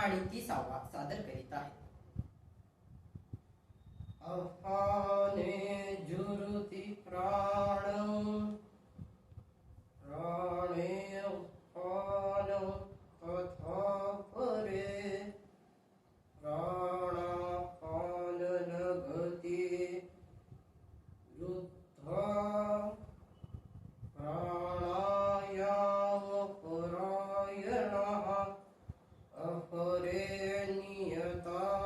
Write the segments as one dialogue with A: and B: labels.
A: आणि ती सादर करीत आहे.
B: अफाने जुरुति प्राणं प्राणे अफानं तथा परे प्राणापान गति रुद्धा प्राणायाम परायणः अपरे नियताहारः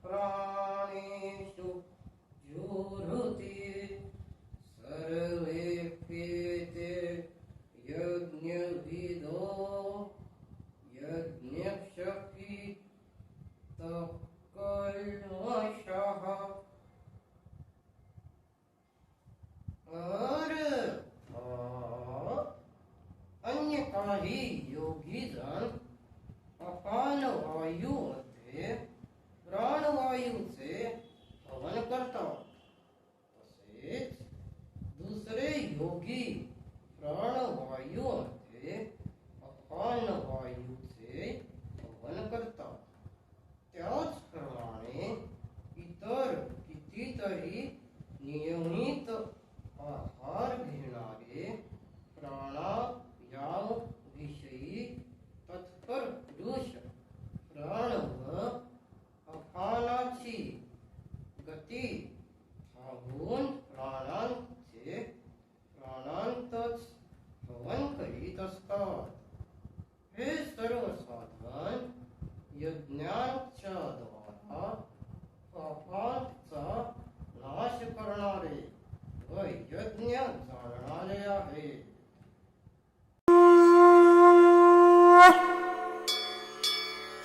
B: प्राणेषु जुरुति सर्वेऽप्येते यज्ञविदो यज्ञक्षपितः कल्मषः. और अन्य काही योगी जण अपान वायू मध्ये प्राणवायूचे हवन करतात. तसेच दुसरे योगी प्राणवायू मध्ये अपान वायूचे हवन करतात. त्याचप्रमाणे इतर कितीतरी नियमित आहार घेणारे प्राणायाम विषयी तत्पर पुरुष प्राण व अपानाची गती थांबवून प्राणांतच हवन करीत असतात. हे सर्व साधन यज्ञाच्या द्वारा पापाचा